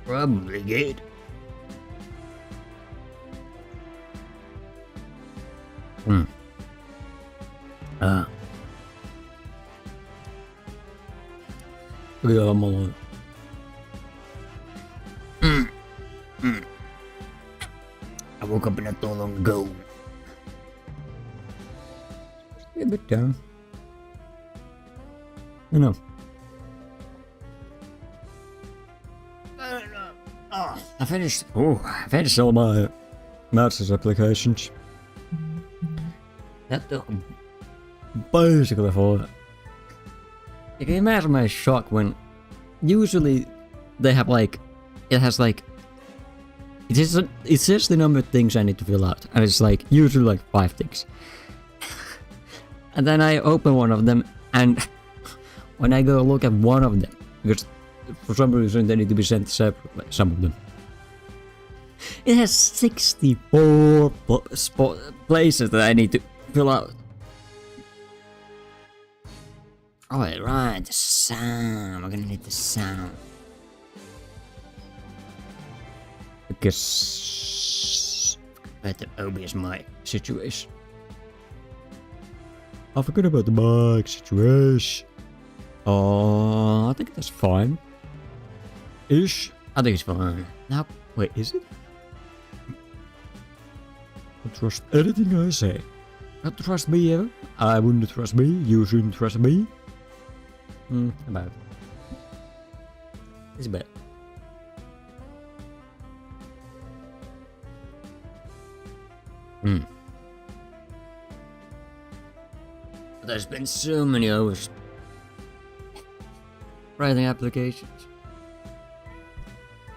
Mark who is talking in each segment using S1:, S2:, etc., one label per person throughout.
S1: Probably good. Hmm. Look at my I woke up not too long ago. A bit down. You know. I finished all my master's applications. That took basically for. You can imagine my shock when usually they have like it says the number of things I need to fill out, and it's like usually like 5 things. And then I open one of them, and when I go look at one of them, because for some reason they need to be sent separately, some of them, it has 64 places that I need to fill out. Alright, right, the sound. We're gonna need the sound. Because better obvious mic situation. I forgot about the mic situation. I think that's fine. Ish. I think it's fine. Now, wait, is it? I trust anything I say. Not trust me ever. I wouldn't trust me. You shouldn't trust me. About it. It's bad. There's been so many hours writing applications.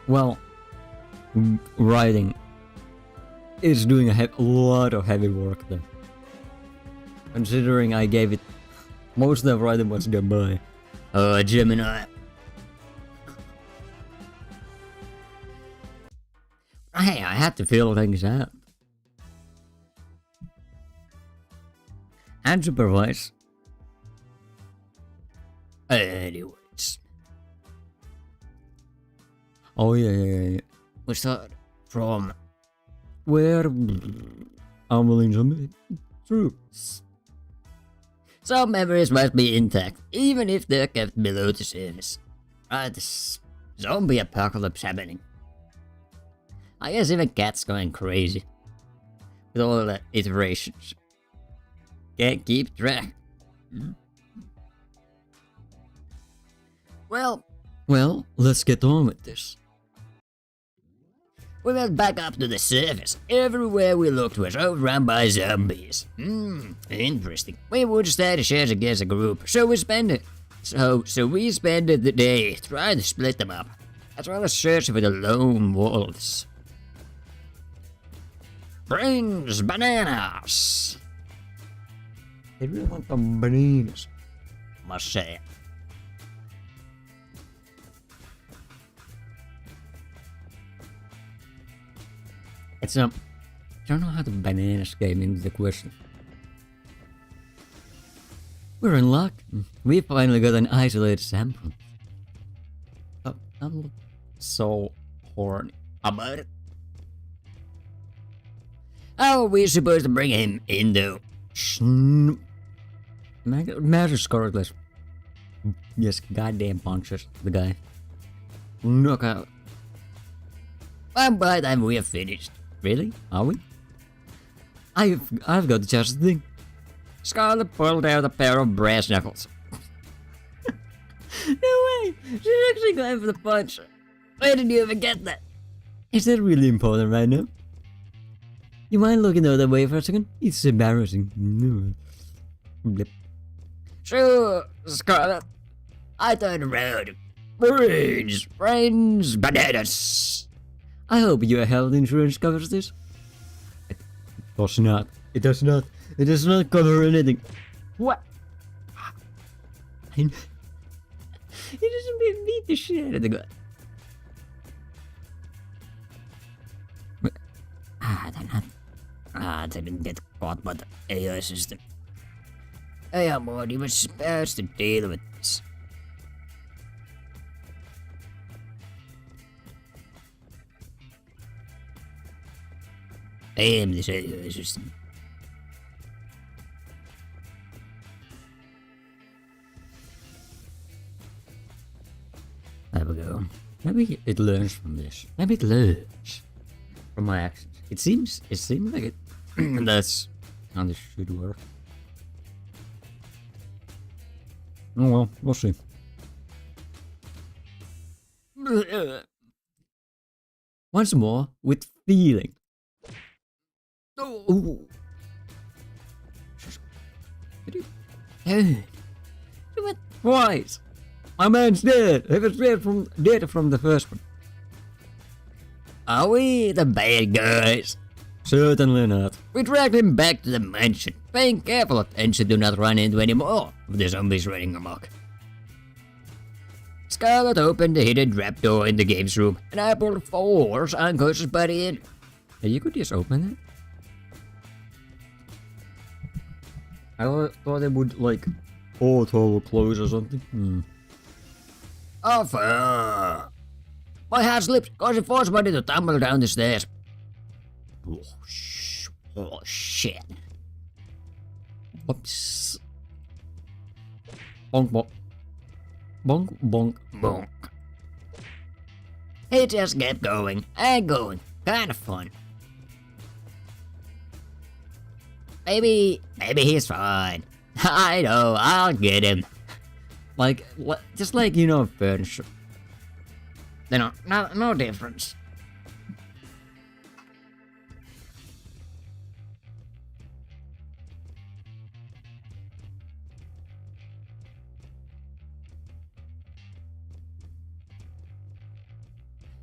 S1: Well, writing is doing a lot of heavy work then. Considering I gave it most of the writing was done by Gemini. Hey, I had to fill things out. And supervise. Anyways. Oh yeah. We start from where I'm willing to truths. Some memories must be intact, even if they're kept below the surface. Right, this zombie apocalypse happening. I guess even Cat's going crazy. With all the iterations. Can't keep track. Well, let's get on with this. We went back up to the surface. Everywhere we looked was overrun by zombies. Interesting. We would stay to share against a group, so we spent the day trying to split them up, as well as searching for the lone wolves. Brains, bananas. They really want some bananas, must say. It's I don't know how the bananas came into the question. We're in luck. We finally got an isolated sample. I'm not so horny about it. How are we supposed to bring him in though? Master Scarlet. Yes, goddamn punches the guy. Knockout. And by the time we have finished. Really? Are we? I've got just the thing. Scarlet pulled out a pair of brass knuckles. No way! She's actually going for the punch. Where did you even get that? Is that really important right now? You mind looking the other way for a second? It's embarrassing. No. Blip. Sure, Scarlet. I turned around. Brains, bananas. I hope your health insurance covers this. It does not. It does not. It does not cover anything. What? He doesn't beat the shit out of the guy. I didn't get caught by the AI system. AI Morty was supposed to deal with this. am the cellular system. There we go. Maybe it learns from this. Maybe it learns from my actions. It seems like it. That's how this should work. Oh well, we'll see. Once more, with feeling. Oh. Dude. Do it twice. My man's dead. He was dead from the first one. Are we the bad guys? Certainly not. We dragged him back to the mansion, paying careful attention to not run into any more of the zombies running amok. Scarlet opened the hidden trapdoor in the games room, and I pulled Four's unconscious body in. Hey, you could just open it. I thought it would, like, auto close or something. Oh, my hand slipped, causing Four's body to tumble down the stairs. Oh, shit. Oops. Bonk, bonk. Bonk, bonk, bonk. He just kept going and going. Kind of fun. Maybe he's fine. I know, I'll get him. Like, just like, you know, furniture. You know, no difference.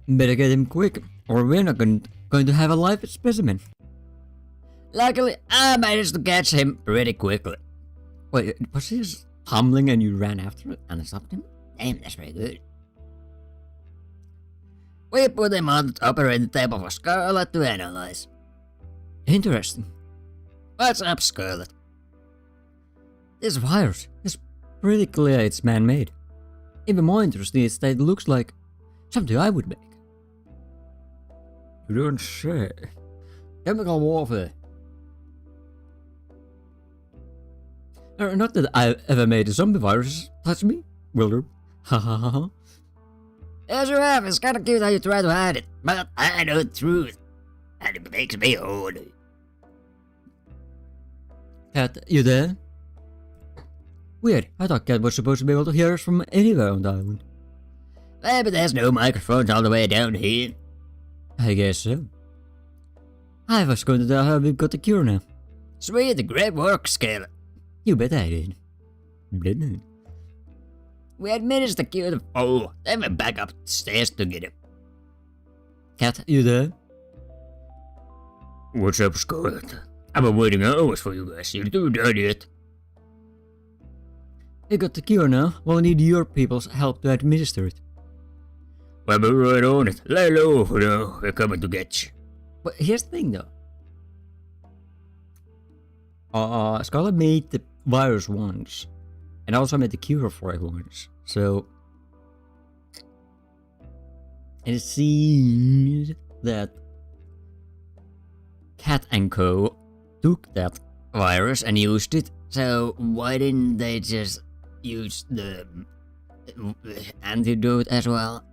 S1: Better get him quick, or we're not going to have a live specimen. Luckily, I managed to catch him pretty quickly. Wait, was he just tumbling and you ran after it and stopped him? Damn, that's very good. We put him on the operating table for Scarlet to analyze. Interesting. What's up, Scarlet? This virus is pretty clear it's man-made. Even more interesting is that it looks like something I would make. You don't say. Chemical warfare. Not that I ever made a zombie virus touch me. Will do. Ha ha ha ha. Yes, you have. It's kind of cute how you try to hide it. But I know the truth. And it makes me horny. Cat, you there? Weird. I thought Cat was supposed to be able to hear us from anywhere on the island. But there's no microphones all the way down here. I guess so. I was going to tell her we've got the cure now. Sweet, great work, Scarlet. You bet I did. Didn't I? We had managed to cure the foe, then went back upstairs to get him. Cat, you there? What's up, Scarlet? I've been waiting hours for you guys. You're too done yet. We got the cure now. We'll need your people's help to administer it. Well, we're right on it. Lay low for now. We're coming to get you. But here's the thing, though. Scarlet made the virus once, and also made the cure for it once. So, and it seems that Cat and Co. took that virus and used it. So why didn't they just use the antidote as well?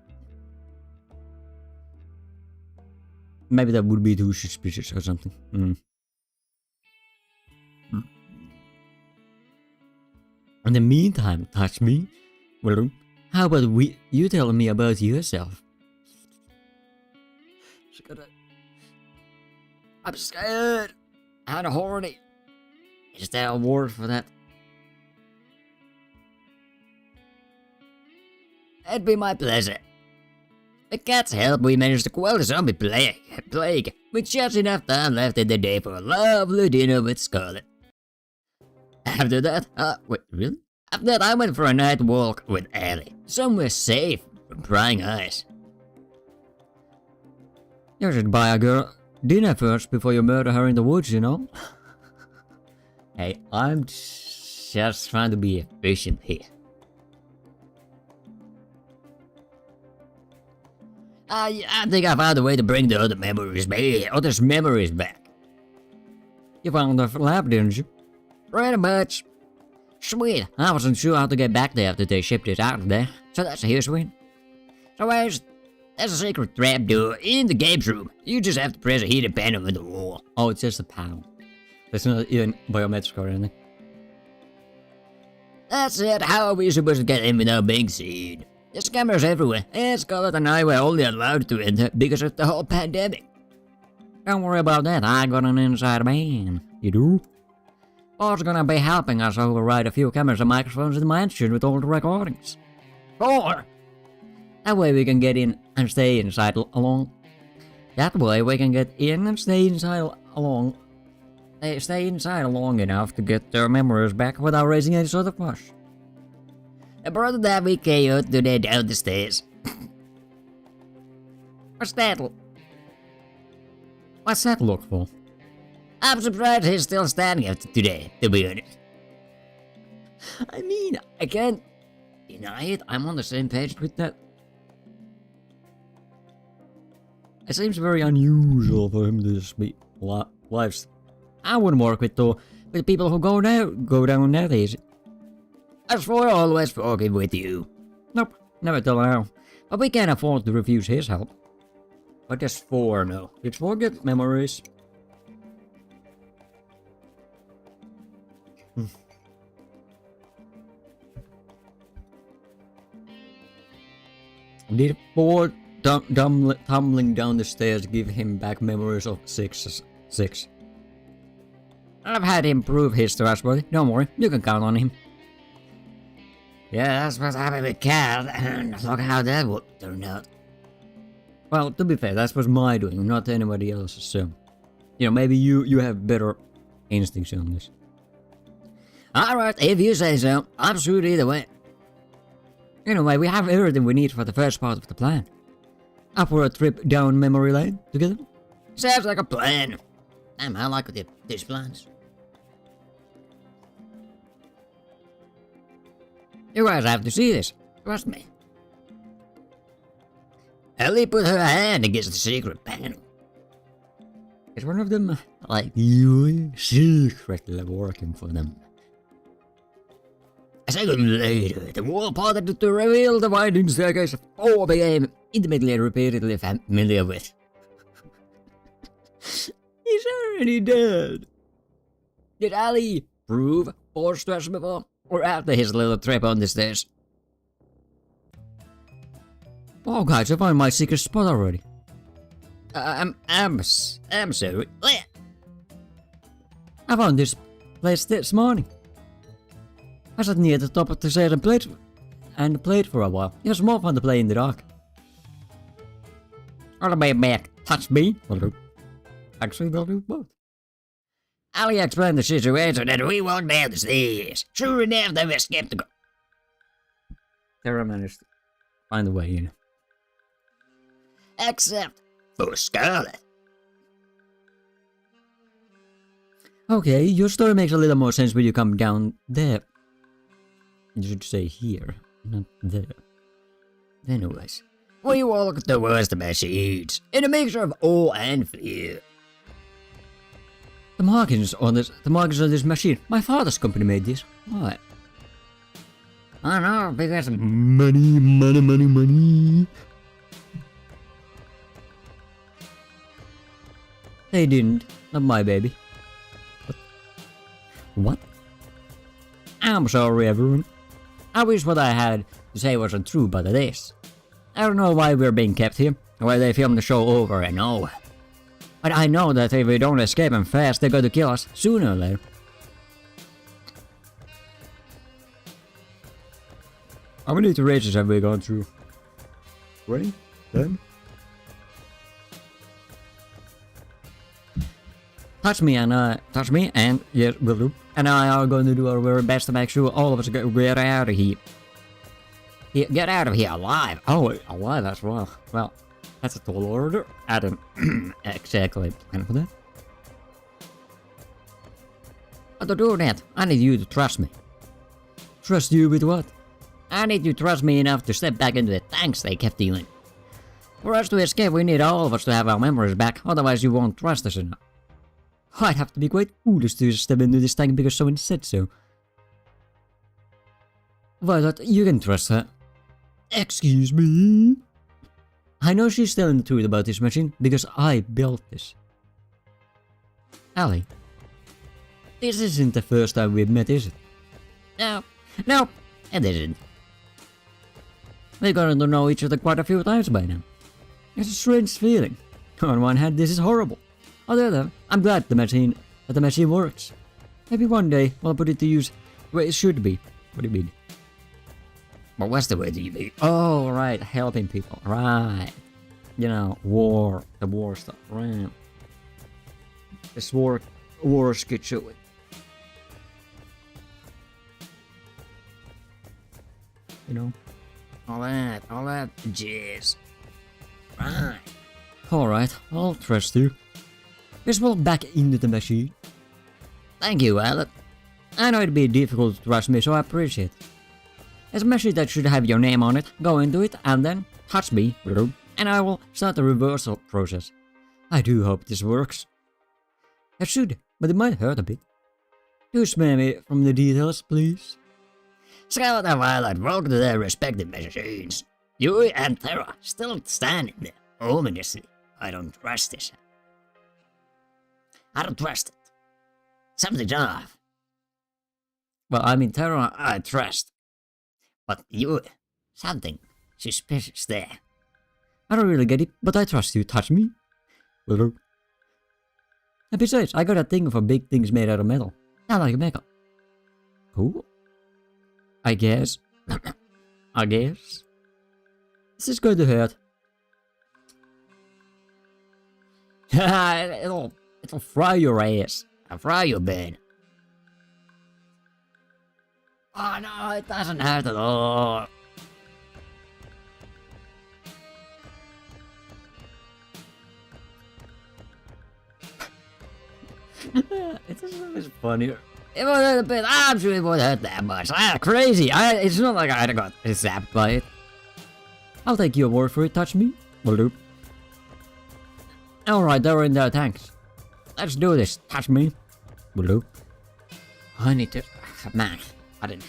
S1: Maybe that would be too suspicious or something. In the meantime, touch me. Well, how about you tell me about yourself? I'm scared and horny. Is there a word for that? It'd be my pleasure. With Cat's help, we managed to quell the zombie plague, with just enough time left in the day for a lovely dinner with Scarlet. After that, wait, really? After that, I went for a night walk with Ellie, somewhere safe from prying eyes. You should buy a girl dinner first before you murder her in the woods, you know? Hey, I'm just trying to be efficient here. I think I found a way to bring the other memories back. You found the lab, didn't you? Pretty much. Sweet. I wasn't sure how to get back there after they shipped it out of there. So that's a huge win. So there's a secret trapdoor in the games room. You just have to press a hidden panel in the wall. Oh, it's just a panel. There's not even biometric or anything. That's it. How are we supposed to get in without being seen? There's cameras everywhere. And Scarlett and I were only allowed to enter because of the whole pandemic. Don't worry about that. I got an inside man. You do? Paul's gonna be helping us override a few cameras and microphones in the mansion with all the recordings. Or that way we can get in and stay inside along. That way we can get in and stay inside along. Stay inside long enough to get their memories back without raising any sort of fuss. I brought that we KO'd today down the stairs. What's that? What's that look for? I'm surprised he's still standing after today, to be honest. I mean, I can't deny it. I'm on the same page with that. It seems very unusual for him to just be lives. I wouldn't work with people who go down nowadays. As for always working with you. Nope, never till now. But we can't afford to refuse his help. But just for now. It's for good memories. Did 4 tumbling down the stairs give him back memories of 6? I've had him prove his trustworthy. Don't worry, you can count on him. Yeah, that's what's happened with Cal, and look how that would turn out. Well, to be fair, that was my doing, not anybody else's, so... You know, maybe you have better instincts on this. Alright, if you say so, I'm sure either way. Anyway, we have everything we need for the first part of the plan. Up for a trip down memory lane together? Sounds like a plan. Damn, I like these plans. You guys have to see this. Trust me. Ellie put her hand against the secret panel. Is one of them, like, you secretly working for them? A second later, the wall parted to reveal the winding staircase all became intimately and repeatedly familiar with. He's already dead. Did Ali prove force to us before, or after his little trip on the stairs? Oh guys, I found my secret spot already. I'm sorry. I found this place this morning. I sat near the top of the stairs and played for a while. It was more fun to play in the dark. Or the back touch me. Actually, they'll do both. Ali explained the situation and we walked down the stairs. Sure enough, they were skeptical. Tara managed to find a way in. Except for Scarlett. Okay, your story makes a little more sense when you come down there. You should say here, not there. Anyways, we walked towards the machines in a mixture of awe and fear. The markings on this machine. My father's company made this. Why? I know, because money. They didn't. Not my baby. What? I'm sorry, everyone. I wish what I had to say wasn't true, but it is. I don't know why we're being kept here, why they filmed the show over and over. But I know that if we don't escape them fast, they're going to kill us sooner or later. How many iterations have we gone through? 20? 10? Touch me and yes, will do. And I are going to do our very best to make sure all of us get out of here. Get out of here alive. Oh, alive as well. Well, that's a tall order. I don't exactly plan for that. But to do that, I need you to trust me. Trust you with what? I need you to trust me enough to step back into the tanks they kept you in. For us to escape, we need all of us to have our memories back, otherwise you won't trust us enough. I'd have to be quite foolish to step into this tank because someone said so. Violet, you can trust her. Excuse me? I know she's telling the truth about this machine because I built this. Allie, this isn't the first time we've met, is it? No, it isn't. We've gotten to know each other quite a few times by now. It's a strange feeling. On one hand, this is horrible. On the other, I'm glad the machine works. Maybe one day we'll put it to use where it should be. What do you mean? Well, what's the way do you mean? Oh, right, helping people. Right. You know, the war stuff. Right. This war schedule. You know? All that jizz. Right. Alright, I'll trust you. Just walk back into the machine. Thank you, Violet. I know it'd be difficult to trust me, so I appreciate it. There's a machine that should have your name on it. Go into it, and then touch me, and I will start the reversal process. I do hope this works. It should, but it might hurt a bit. Do spare me from the details, please. Scarlet and Violet walk to their respective machines. Yui and Terra still standing there, ominously. I don't trust this. I don't trust it. Something's off. Well, I mean, Terra, I trust. But Yui, something suspicious there. I don't really get it, but I trust you. Touch me. Well, and besides, I got a thing for big things made out of metal. Not like metal. Cool. I guess. I guess. This is going to hurt. it'll fry your ass. I'll fry your bed. Oh no, it doesn't hurt at all. It's just so much funnier. It would hurt a bit. I'm sure it won't hurt that much. Crazy. It's not like I got zapped by it. I'll take your word for it. Touch me. Will do. Alright, they're in their tanks. Let's do this. Touch me. Will do. I need to... Man, I didn't...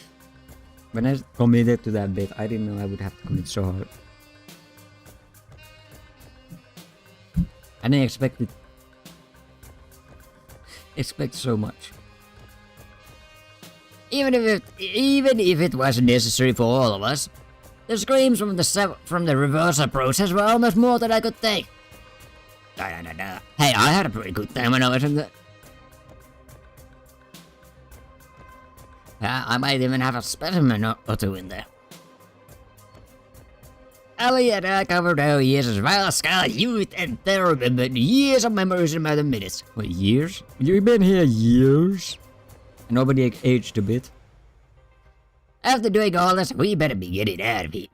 S1: When I committed to that bit, I didn't know I would have to commit so hard. I didn't expect it. Expect so much. Even if it wasn't necessary for all of us, the screams from the reversal process were almost more than I could take. Hey, I had a pretty good time when I was in the... I might even have a specimen or two in there. Elliot, I covered our years as well, Scarlet, youth, and terror, but years of memories in a matter of minutes. What, years? You've been here years? Nobody aged a bit. After doing all this, we better be getting out of here.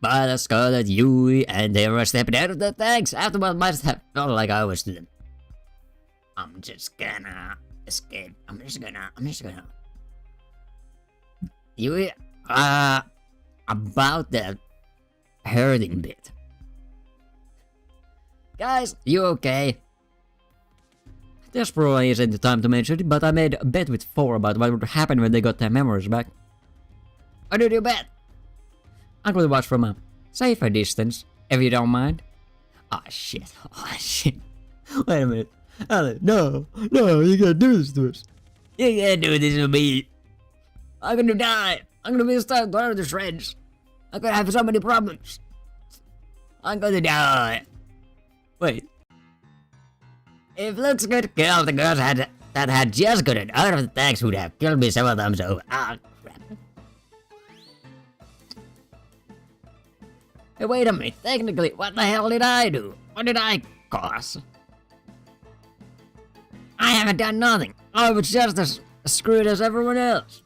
S1: But Scarlet, Yui, and they were stepping out of the tanks. Afterward, must have felt like I was to them. I'm just gonna escape. I'm just gonna. Yui, about that hurting bit. Guys, you okay? This probably isn't the time to mention it, but I made a bet with 4 about what would happen when they got their memories back. What did you bet? I'm going to watch from a safer distance, if you don't mind. Oh shit, Wait a minute. Alan, no, you can't do this to us. You can't do this to me. I'm gonna die. I'm gonna be stuck under the shreds. I'm gonna have so many problems. I'm gonna die. Wait. If looks could kill the girls that had just gotten out of the tanks would have killed me several times over. Ah, crap. Hey, wait a minute. Technically, what the hell did I do? What did I cause? I haven't done nothing. I was just as screwed as everyone else.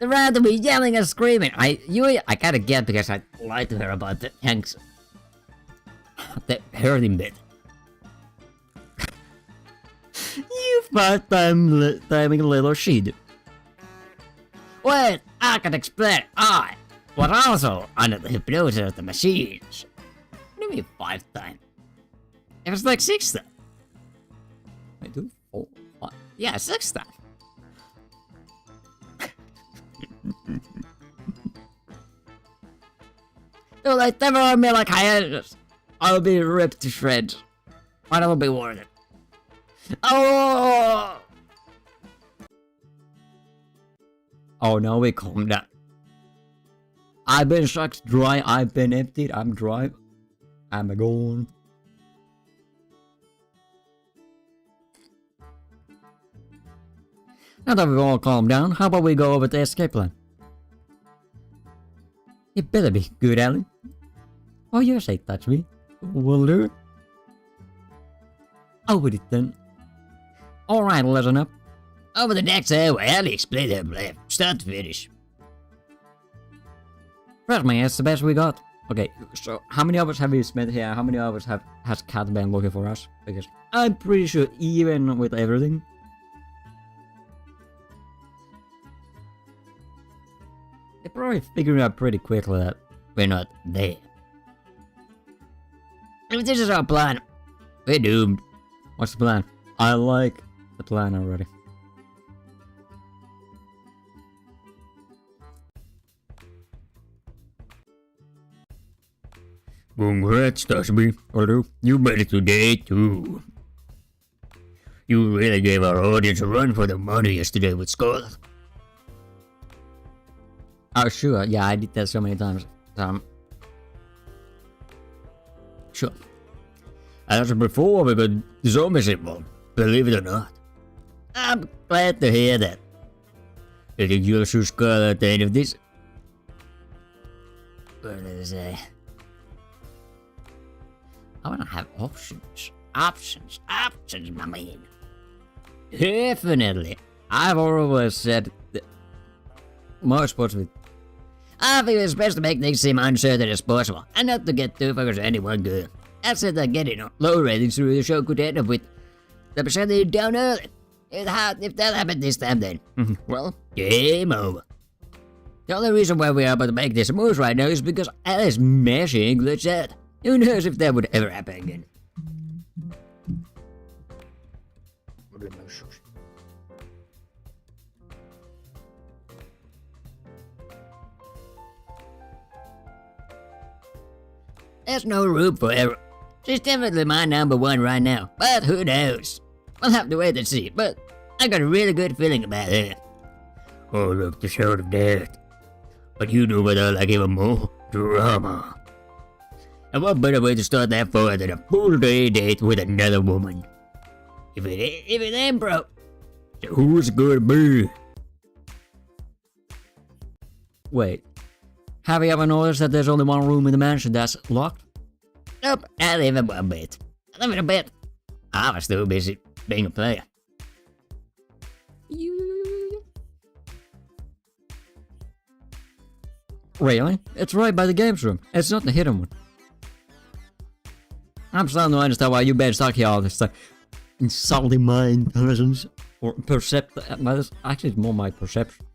S1: They ran to me yelling and screaming. I gotta get because I lied to her about the tanks. The hurting bit. You part-timing little shit. Well, I can explain. I was also under the hypnosis of the machines. What do you mean 5 times? It was like 6 times. Wait, 2, 4, 5. Yeah, 6 then. Dude, like, never on me like hyenas. I'll be ripped to shreds. But it'll be worth it. Oh! Oh no, we calm down. I've been sucked dry, I've been emptied, I'm dry. I'm gone. Now that we've all calmed down, how about we go over the escape plan? It better be good, Alan. Oh, your sake, touch me. Will do. Over it then. Alright, listen up. Over the next hour, I'll explain the plan, start to finish. Trust me, it's the best we got. Okay, so how many hours have we spent here? How many hours has Cat been looking for us? Because I'm pretty sure even with everything, they're probably figuring out pretty quickly that we're not there. If this is our plan, we're doomed. What's the plan? I like the plan already.
S2: Congrats, Toshby. Although you made it today too. You really gave our audience a run for their money yesterday with Scarlet.
S1: Oh sure, yeah, I did that so many times.
S2: Sure. As before, we got zombies involved, believe it or not. I'm glad to hear that. You think you'll shoot Scarlet at the end of this? What did I say?
S1: I wanna have options. Options, my man. Definitely. I've always said that more sports with.
S2: I think it's best to make things seem uncertain as possible, and not to get too focused on any one girl. I said that getting low ratings through the show could end up with the percentage down early. If that happened this time then, well, game over. The only reason why we are about to make this move right now is because Alice mashing glitched out. Who knows if that would ever happen again. There's no room for error. She's definitely my number one right now, but who knows? We'll have to wait and see, but I got a really good feeling about her. Oh look, the shout of death. But you know what I like even more? Drama. And what better way to start that fire than a full day date with another woman? If it ain't broke, so who's it gonna be?
S1: Wait, have you ever noticed that there's only one room in the mansion that's locked?
S2: Nope, not even one bit. Not even a bit. I was too busy being a player.
S1: Really? It's right by the games room. It's not the hidden one. I'm starting to understand why you've been stuck here all this time. Insulting my intelligence. Or actually, it's more my perception.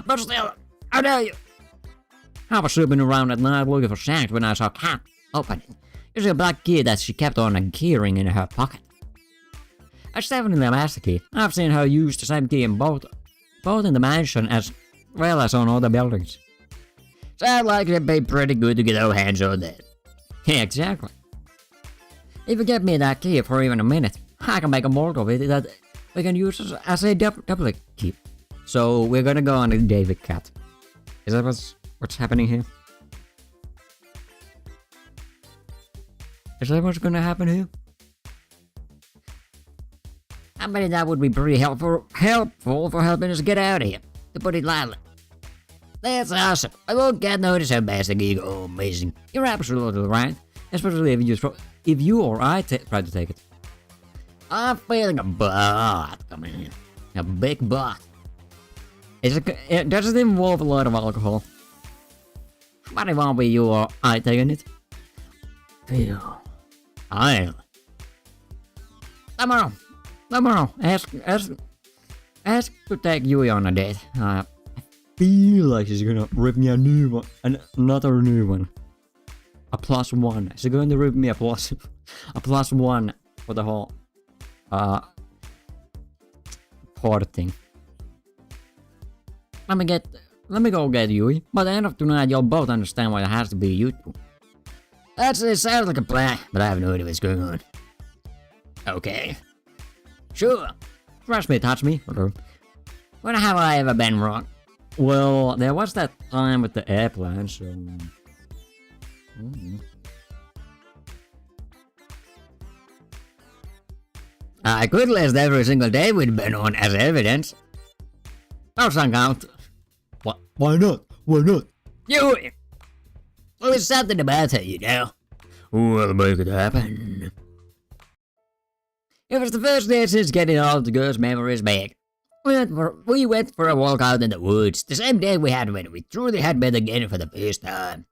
S2: But still, I know you.
S1: I was snooping around at night looking for snacks when I saw Cat open it. It's a black key that she kept on a keyring in her pocket. It's definitely a master key. I've seen her use the same key in both in the mansion as well as on other buildings.
S2: Sounds like it'd be pretty good to get our hands on that.
S1: Yeah, exactly. If you give me that key for even a minute, I can make a mold of it that we can use as a duplicate key. So we're gonna go on a date with Cat. Is that what's happening here? Is that what's gonna happen here?
S2: I bet that would be pretty helpful for helping us get out of here, to put it lightly. That's awesome. I won't get notice how bad the ego. Oh, amazing.
S1: You're absolutely right. Especially if you or I try to take it.
S2: I'm feeling a butt coming in. A big butt.
S1: Does it involve a lot of alcohol?
S2: But it won't be you or I taking it.
S1: Feel.
S2: I'll.
S1: Tomorrow. Ask to take Yui on a date. I feel like she's gonna rip me a new one. Another new one. A +1. She's going to rip me a +1 for the whole port thing. Let me go get Yui. By the end of tonight, you'll both understand why it has to be you two.
S2: It sounds like a plan, but I have no idea what's going on. Okay. Sure.
S1: Trust me, touch me.
S2: When have I ever been wrong?
S1: Well, there was that time with the airplane, so...
S2: I could list every single day we'd been on as evidence.
S1: Doesn't count. Why not? Why not?
S2: You... There's something about her, you know.
S1: Well, make it happen.
S2: It was the first day since getting all the girls' memories back. We went for a walk out in the woods, the same day we had when we truly had met again for the first time.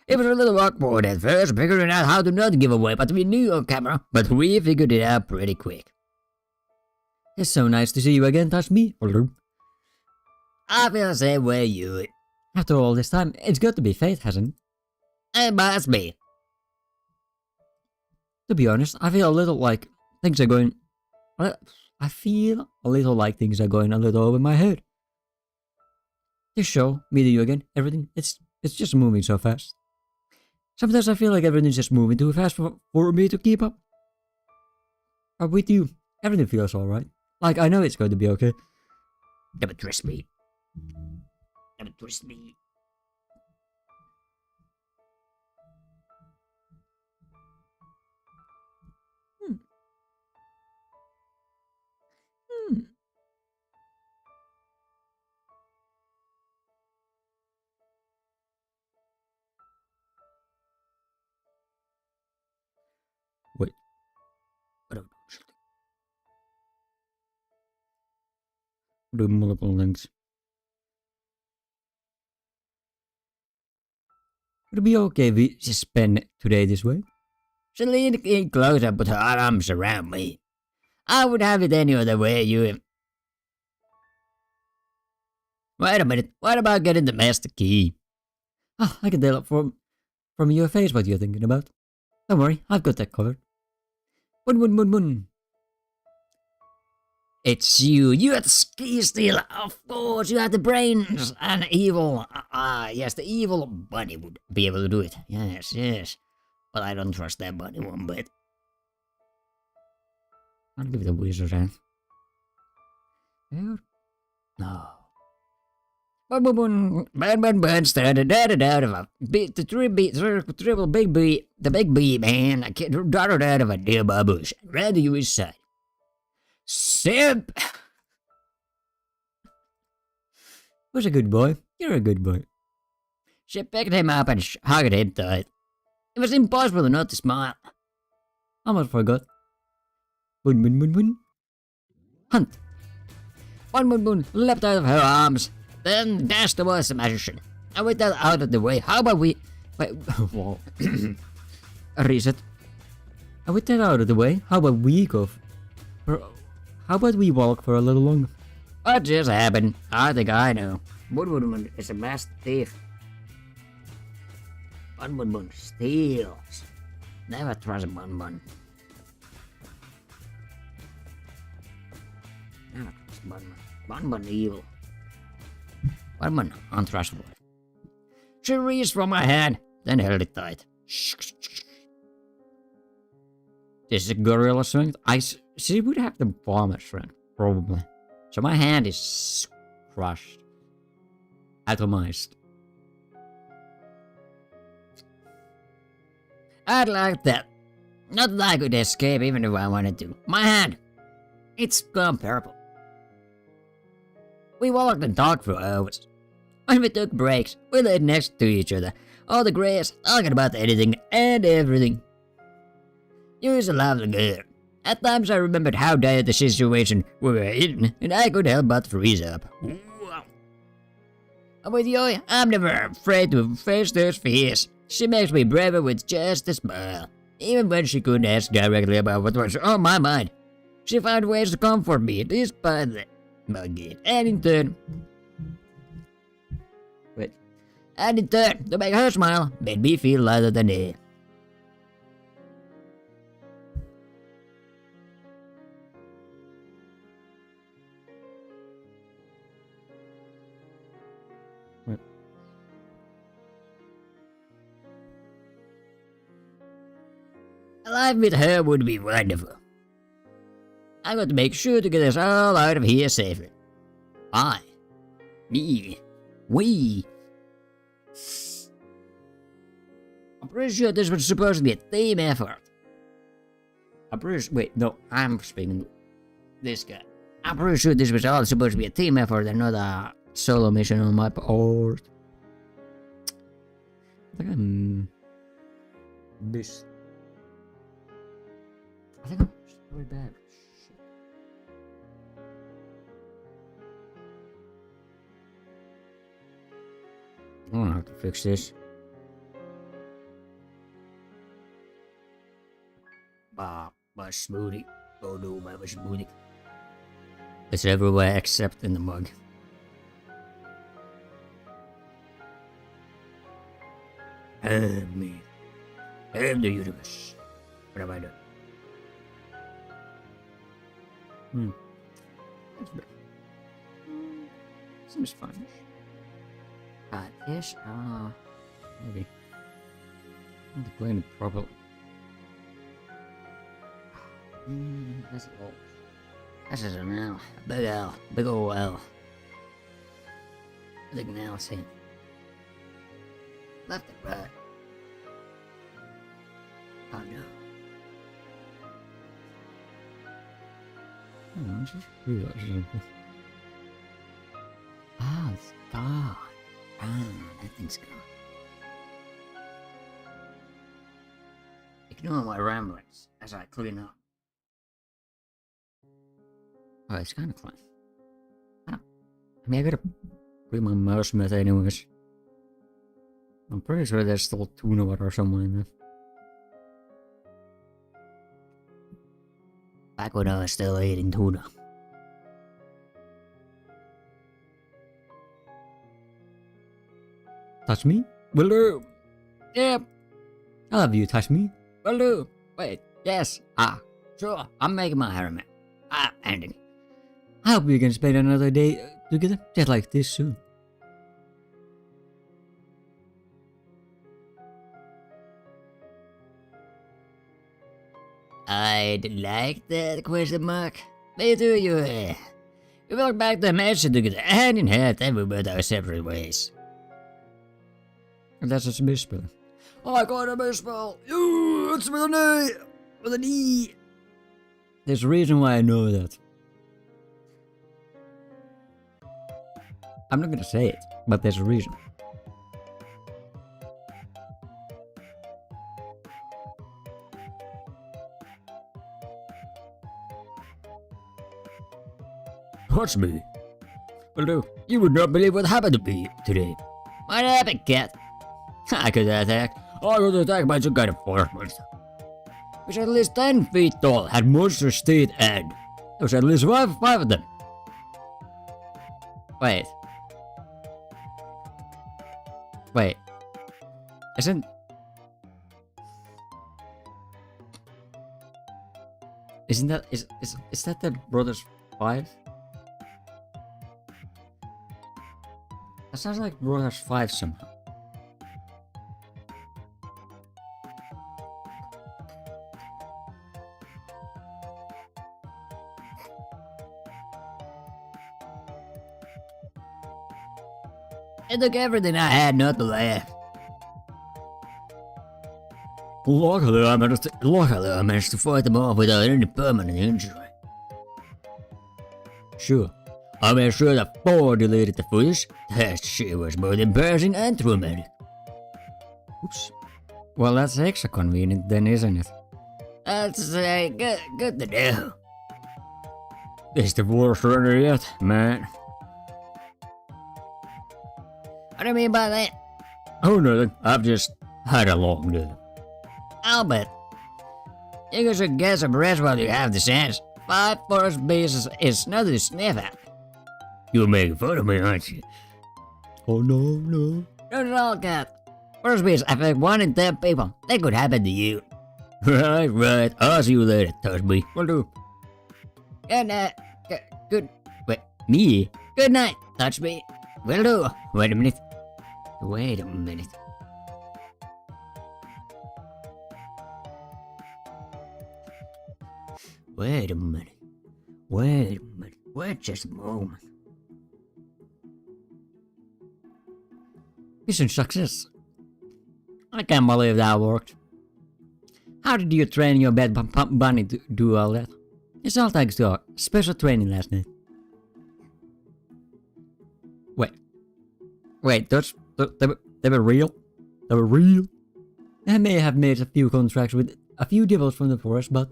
S2: It was a little awkward at first, figuring out how to not give away what we knew on camera, but we figured it out pretty quick.
S1: It's so nice to see you again, touch me.
S2: I feel the same way you.
S1: After all this time, it's got to be fate, hasn't it?
S2: It must be.
S1: To be honest, I feel a little like things are going... I feel a little like things are going a little over my head. This show, meeting you again, everything, it's just moving so fast. Sometimes I feel like everything's just moving too fast for me to keep up. But with you, everything feels alright. Like, I know it's going to be okay.
S2: Never trust me. Never trust me.
S1: Wait. Do multiple links. Would it be okay if we just spend today this way?
S2: She leaned in closer, put her arms around me. I would have it any other way, you. Wait a minute, what about getting the master key?
S1: Ah, I can tell it from your face what you're thinking about. Don't worry, I've got that covered. Bun.
S2: It's you. You had the ski stealer, of course. You had the brains and evil. Yes, the evil bunny would be able to do it. Yes. But I don't trust that bunny one bit.
S1: I'll give it a wizard hand.
S2: No. Bun, started out of a beat, the triple big bee, the big bee, man. I can't darted out of a nearby bush. Ran to you his side. Simp!
S1: Who's a good boy? You're a good boy.
S2: She picked him up and hugged him tight. It was impossible not to smile.
S1: Almost forgot. Bun. Hunt.
S2: Bun leapt out of her arms, then dashed towards the magician. I went out of the way. How about we... Wait,
S1: whoa. Reset. I went out of the way. How about we go... How about we walk for a little longer?
S2: What just happened? I think I know. Bun is a master thief. Bun steals. Never trust Bun. Never trust Bun. Bun evil. Bun untrustworthy. She reached from my hand, then held it tight.
S1: This is gorilla strength. She would have the bomber strength, probably. So my hand is crushed. Atomized.
S2: I'd like that. Not that I could escape even if I wanted to. My hand. It's gone purple. We walked and talked for hours. When we took breaks, we laid next to each other. All the grass, talking about anything and everything. You was a lovely girl. At times I remembered how dire the situation we were in, and I couldn't help but freeze up. With you, I'm never afraid to face those fears. She makes me braver with just a smile. Even when she couldn't ask directly about what was on my mind, she found ways to comfort me despite the muggy. And in turn, to make her smile, made me feel lighter than air. A life with her would be wonderful. I got to make sure to get us all out of here safely. We. I'm pretty sure this was supposed to be a team effort. Wait, no, I'm speaking to this guy. I'm pretty sure this was all supposed to be a team effort and not a solo mission on my part. I think I'm... this. I think I'm really bad. Shit. I'm gonna have to fix this. My smoothie. Oh no, my smoothie. It's everywhere except in the mug. Help me. Help the universe. What have I done? That's better. Seems fine. Ish? Maybe. I'm playing it properly. That's all. That's just an L. A big L. Big ol' L. I think now it's in. Left and right. Oh no.
S1: I just realized something.
S2: Ah, it's gone. That thing's gone. Ignore my ramblings as I clean up. Oh, it's kind of clean. I mean, I gotta clean my mouse with anyways. I'm pretty sure there's still tuna water somewhere in there. Back when I was still eating tuna.
S1: Touch me? Will do.
S2: Yep.
S1: I'll have you touch me.
S2: Will do. Wait. Yes. Sure. I'm making my hair, man. Ending.
S1: I hope we can spend another day together, just like this soon.
S2: I'd like that question mark. Me too, you. We walked back to the mansion together, hand in hand, then we went our separate ways.
S1: And that's just a misspell.
S2: Oh, I got a misspell. It's with an A. With an E.
S1: There's a reason why I know that. I'm not gonna say it, but there's a reason.
S2: Touch me. Will do. You would not believe what happened to me today. What happened, cat? I got attacked. I got attacked by some kind of forest monster. It was at least 10 feet tall, had monstrous teeth, and there was at least five of them.
S1: Wait. Isn't that is that the Brothers 5? That sounds like Brothers 5 somehow.
S2: It took everything I had not to laugh.
S1: Luckily, I managed to fight them off without any permanent injury. Sure, I made sure that 4 deleted the footage. That shit was both embarrassing and traumatic. Oops. Well, that's extra convenient then, isn't it?
S2: That's good to know.
S1: It's the worst runner yet, man.
S2: What do you mean by that?
S1: Oh, nothing. I've just had a long day.
S2: I'll bet. You should get some rest while you have the chance. 5 forest beasts is nothing to sniff at.
S1: You're making fun of me, aren't you? Oh, no.
S2: Not at all, cat. Forest beasts affect 1 in 10 people. That could happen to you.
S1: Right. I'll see you later, touch me.
S2: Will do. Good night.
S1: Wait, me?
S2: Good night, touch me. Will do.
S1: Wait a minute.
S2: Wait a minute. Wait just a moment.
S1: Mission success. I can't believe that worked. How did you train your bed bunny to do all that? It's all thanks to our special training last night. Wait, they were real? They were real? I may have made a few contracts with a few devils from the forest, but...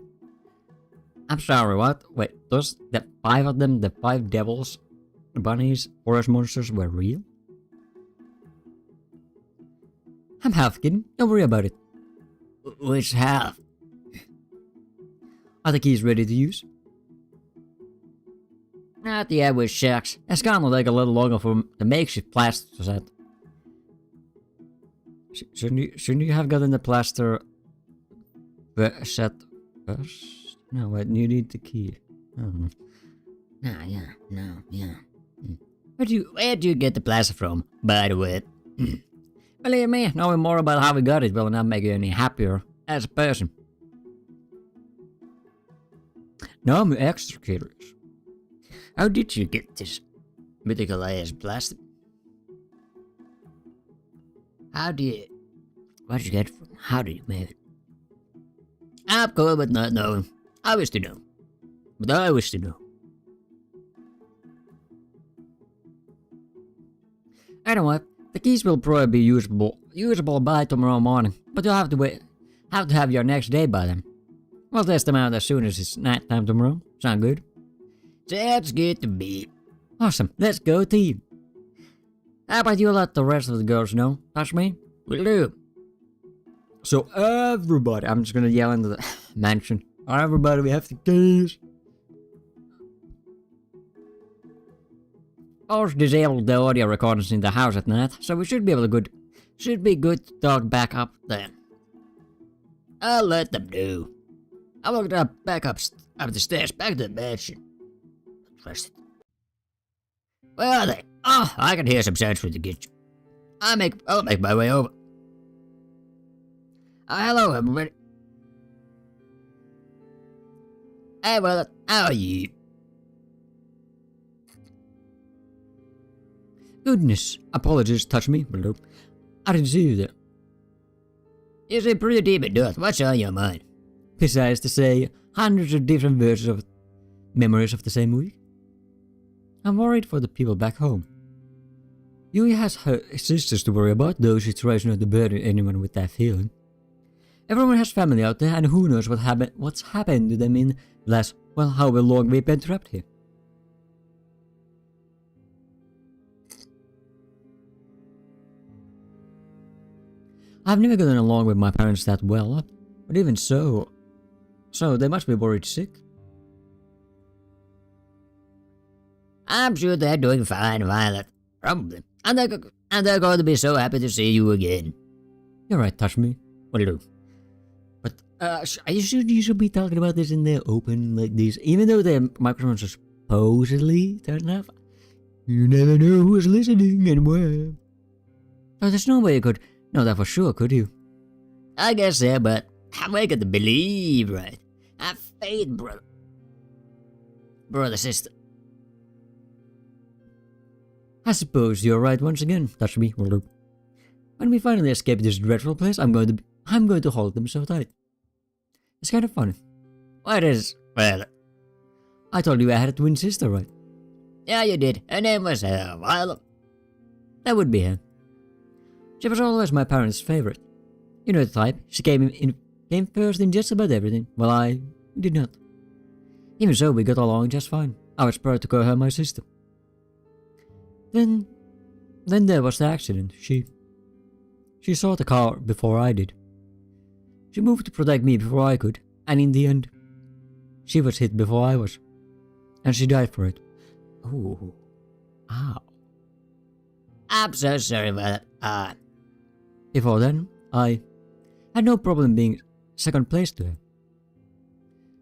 S1: I'm sorry, what? Wait, those, the 5 of them, the 5 devils, bunnies, forest monsters were real? I'm half kidding, don't worry about it.
S2: Which half?
S1: Are the keys ready to use?
S2: Not yet, which shucks.
S1: It's gonna take a little longer for the makeshift plaster set. Shouldn't you have gotten the plaster set first? No, wait, you need the key. Oh.
S2: Yeah. Where do you get the plaster from, by the way?
S1: Believe me, knowing more about how we got it will not make you any happier as a person. Now I'm extra curious.
S2: How did you get this mythical ass plaster? What did you get from? How did you make it? I'm cool with not knowing. I wish to know. But I wish to know.
S1: Anyway, the keys will probably be usable by tomorrow morning, but you'll have to have your next day by then. We'll test them out as soon as it's night time tomorrow. Sound good?
S2: Sounds good to me.
S1: Awesome, let's go team. How about you let the rest of the girls know? Touch me?
S2: Will do.
S1: So everybody, I'm just gonna yell into the mansion. Everybody, we have the keys. Also disabled the audio recordings in the house at night, so we should be good to talk back up then.
S2: I'll let them do. I walked back up the stairs, back to the mansion. Trust it. Where are they? Oh, I can hear some sounds from the kitchen. I'll make my way over. Oh, hello, everybody. Hey, brother, how are you?
S1: Goodness, apologies, touch me, below. I didn't see you there.
S2: You seem pretty deep in thought. What's on your mind?
S1: Besides to say, hundreds of different versions of memories of the same week. I'm worried for the people back home. Yui has her sisters to worry about, though she tries not to burden anyone with that feeling. Everyone has family out there, and who knows what's happened to them in how long we've been trapped here. I've never gotten along with my parents that well, but even so they must be worried sick.
S2: I'm sure they're doing fine, Violet. Probably. And they're going to be so happy to see you again.
S1: You're right, touch me.
S2: What'll do?
S1: But, you should be talking about this in the open like this. Even though the microphones are supposedly turned off, you never know who's listening and where. Oh, there's no way you could know that for sure, could you?
S2: I guess so, but I'm waking to believe, right? Have faith, brother. Brother, sister.
S1: I suppose you're right once again, touch me. When we finally escape this dreadful place, I'm going to hold them so tight. It's kind of funny.
S2: What is Violet?
S1: I told you I had a twin sister, right?
S2: Yeah, you did. Her name was Violet.
S1: That would be her. She was always my parents' favorite. You know the type. She came first in just about everything, while I did not. Even so, we got along just fine. I was proud to call her my sister. Then there was the accident. She saw the car before I did. She moved to protect me before I could, and in the end, she was hit before I was. And she died for it.
S2: Ooh.
S1: Ow.
S2: I'm so sorry about that.
S1: Before then, I had no problem being second place to her.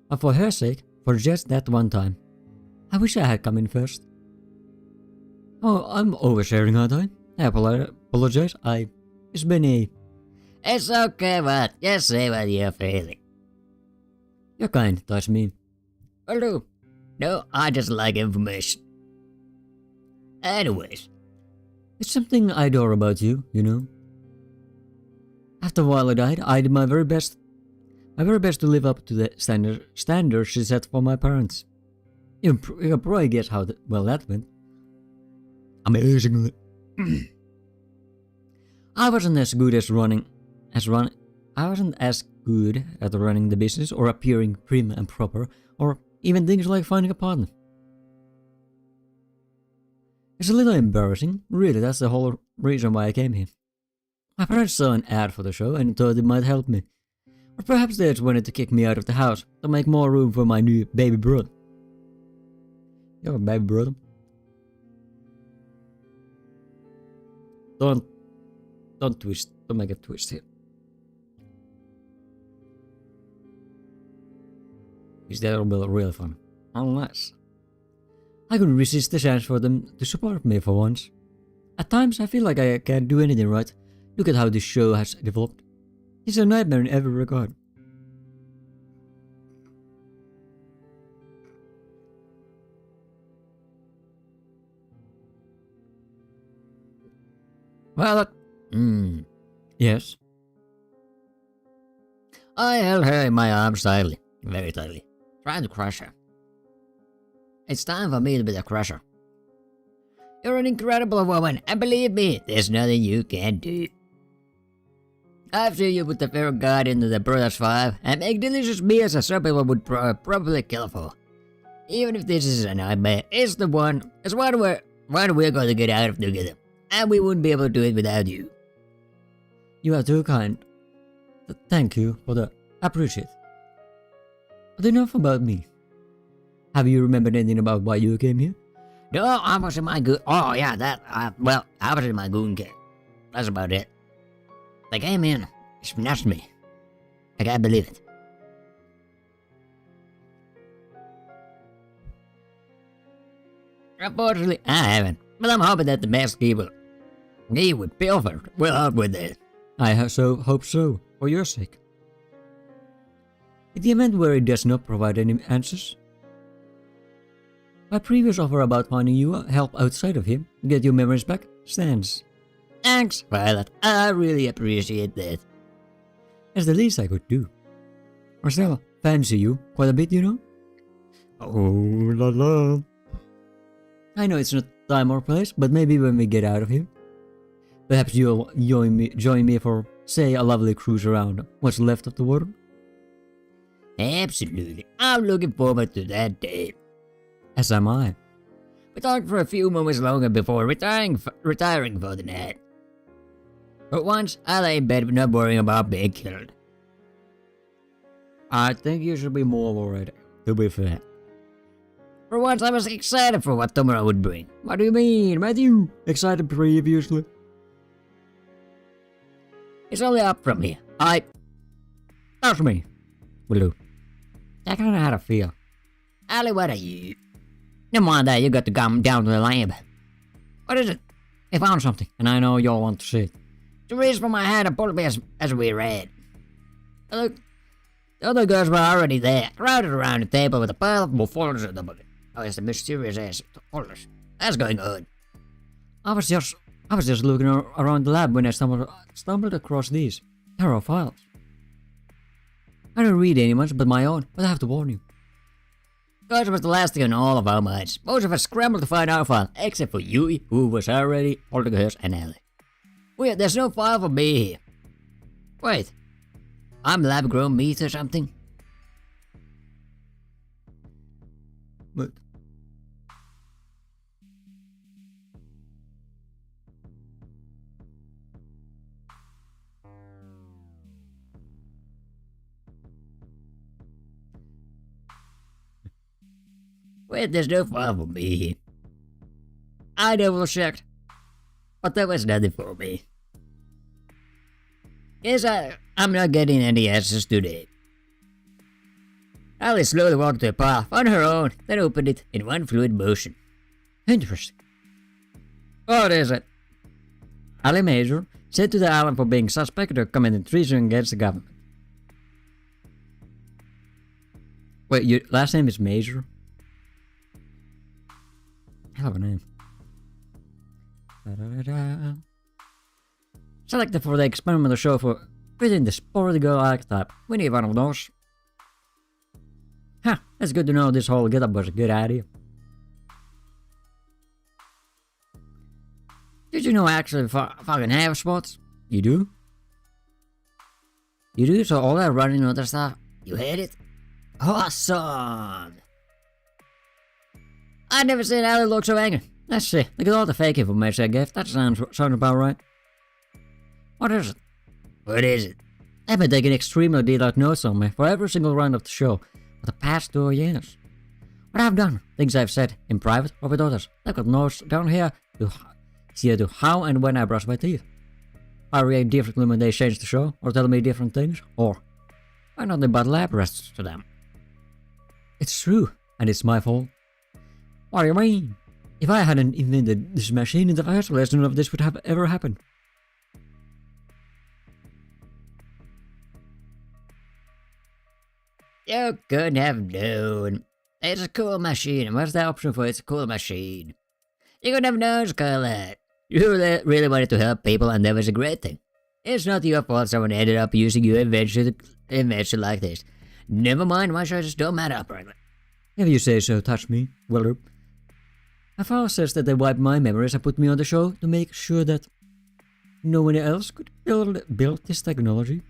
S1: But for her sake, for just that one time, I wish I had come in first. Oh, I'm oversharing, aren't I? I apologize. It's been a...
S2: It's okay, but just say what you're feeling.
S1: You're kind, touch me.
S2: Will do. No, I just like information. Anyways,
S1: It's something I adore about you, you know. After Violet died, I did my very best to live up to the standards she set for my parents. You can probably guess how well that went. Amazingly. I wasn't as good at running the business or appearing prim and proper, or even things like finding a partner. It's a little embarrassing, really. That's the whole reason why I came here. My parents saw an ad for the show and thought it might help me. Or perhaps they just wanted to kick me out of the house to make more room for my new baby brother. You have a baby brother? Don't twist. Don't make a twist here. Is that really fun? Unless I couldn't resist the chance for them to support me for once. At times I feel like I can't do anything right. Look at how this show has developed. It's a nightmare in every regard.
S2: Well,
S1: Yes.
S2: I held her in my arms tightly, very tightly, trying to crush her. It's time for me to be the crusher. You're an incredible woman, and believe me, there's nothing you can't do. I've seen you put the fear of God into the Brothers 5 and make delicious meals that some people would probably kill for. Even if this is a nightmare, it's one we're going to get out of together, and we wouldn't be able to do it without you.
S1: You are too kind. Thank you for that. I appreciate it. But enough about me. Have you remembered anything about why you came here?
S2: No, I was in my goon. Oh yeah, I was in my goon kit. That's about it. They came in, snatched me. I can't believe it. Unfortunately, I haven't. But I'm hoping that the masked people, he would pilfer, will help with it.
S1: I hope so, for your sake. In the event where it does not provide any answers, my previous offer about finding you help outside of him to get your memories back stands.
S2: Thanks, Violet. I really appreciate that.
S1: That's the least I could do. I still fancy you quite a bit, you know? Oh la la. I know it's not time or place, but maybe when we get out of here, perhaps you'll join me for, say, a lovely cruise around what's left of the world.
S2: Absolutely. I'm looking forward to that day.
S1: As am I.
S2: We talked for a few moments longer before retiring for the night. But once I lay in bed not worrying about being killed.
S1: I think you should be more worried, to be fair.
S2: For once I was excited for what tomorrow would bring.
S1: What do you mean, Matthew? Excited previously?
S2: It's only up from here.
S1: Trust me. Will do. I kinda had a feel.
S2: Ali, what are you? Never mind that, you got to come down to the lab. What is it?
S1: I found something, and I know you'll want to see it.
S2: To reach for my hand and pull me as we read. Look, the other girls were already there, crowded around the table with a pile of more folders at the bottom. Oh, it's the mysterious ass folders. That's going on.
S1: I was just looking around the lab when I stumbled across these. Tarot files. I don't read any much but my own, but I have to warn you.
S2: Gosh was the last thing on all of our minds. Most of us scrambled to find our file, except for Yui, who was already holding hers and Ellie. Weird, there's no file for me here. Wait, I'm lab-grown meat or something?
S1: What?
S2: Wait, there's no file for me here. I double-checked, but there was nothing for me. Guess I'm not getting any answers today. Alice slowly walked to a pile on her own, then opened it in one fluid motion.
S1: Interesting.
S2: What is it?
S1: Ali Major said to the island for being suspected of committing treason against the government. Wait, your last name is Major? Hell of a name. Da-da-da-da. Selected for the experimental show for within the sporty girl archetype. We need one of those. Huh, it's good to know this whole getup was a good idea. Did you know I actually fucking have spots? You do? You do? So all that running and other stuff, you hate it? Awesome! I've never seen Ali look so angry. Let's see, look at all the fake information I gave. That sounds about right. What is it?
S2: What is it?
S1: I've been taking extremely detailed notes on me for every single round of the show for the past 2 years. What I've done, things I've said in private or with others. I've got notes down here to how and when I brush my teeth. I react differently when they change the show or tell me different things, or why not but lab rests to them. It's true, and it's my fault. What do you mean? If I hadn't invented this machine in the first place, none of this would have ever happened.
S2: You couldn't have known. It's a cool machine. What's the option for it's a cool machine? You couldn't have known, Scarlet. You really wanted to help people, and that was a great thing. It's not your fault someone ended up using your invention like this. Never mind, my choices don't matter, apparently.
S1: If you say so, touch me. Well, my father says that they wiped my memories and put me on the show to make sure that no one else could build this technology.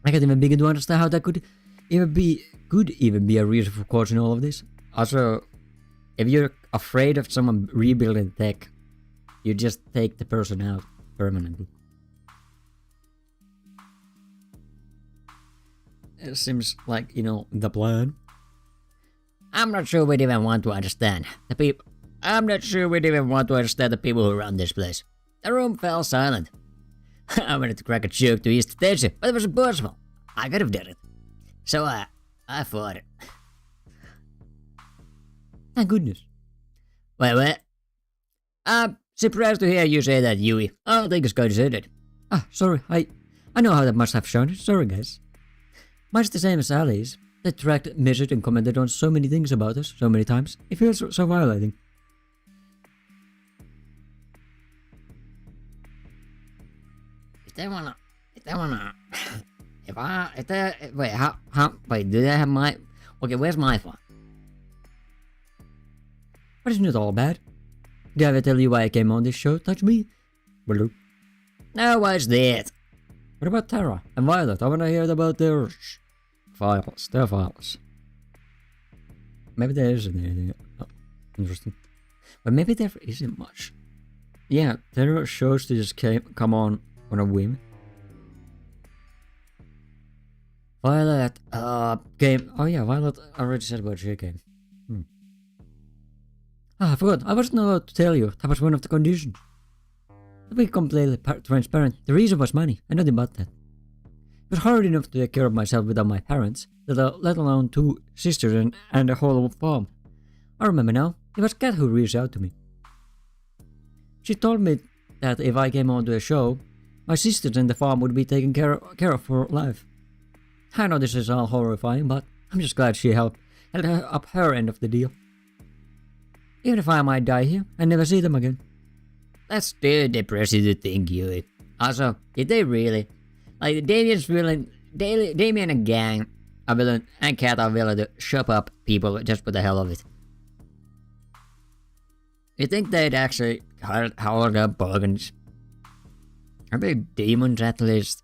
S1: I can't even begin to understand how that could even be a reason for causing all of this. Also, if you're afraid of someone rebuilding tech, you just take the person out permanently. It seems like, the plan.
S2: I'm not sure we'd even want to understand the people. I'm not sure we'd even want to understand the people who run this place. The room fell silent. I wanted to crack a joke to ease the tension, but it was impossible. I could have done it. So I fought it.
S1: Thank goodness.
S2: Wait. I'm surprised to hear you say that, Yui. I don't think it's going to say that.
S1: Sorry. I know how that must have sounded. Sorry, guys. Much the same as Ali's. They tracked, measured, and commented on so many things about us so many times. It feels so violating.
S2: Wait, do they have my, okay, where's my phone?
S1: But isn't it all bad? Did I ever tell you why I came on this show? Touch me? Well,
S2: No, what's that?
S1: what about Tara and Violet? I want to hear about their files. Maybe there isn't anything interesting. But maybe there isn't much. Yeah, there are shows that just come on a whim. Violet, game. Oh yeah, Violet already said about she game. I forgot. I wasn't allowed to tell you. That was one of the conditions. To be completely transparent, the reason was money, and nothing but that. It was hard enough to take care of myself without my parents, let alone 2 sisters and a whole farm. I remember now, it was Kat who reached out to me. She told me that if I came onto a show, my sisters and the farm would be taken care of for life. I know this is all horrifying, but I'm just glad she held up her end of the deal. Even if I might die here and never see them again.
S2: That's still depressing to think, Yui. Also, did they really? Like, Damien and gang are willing, and Kat are willing to shove up people just for the hell of it. You think they'd actually hold up bargains? Are they demons at least?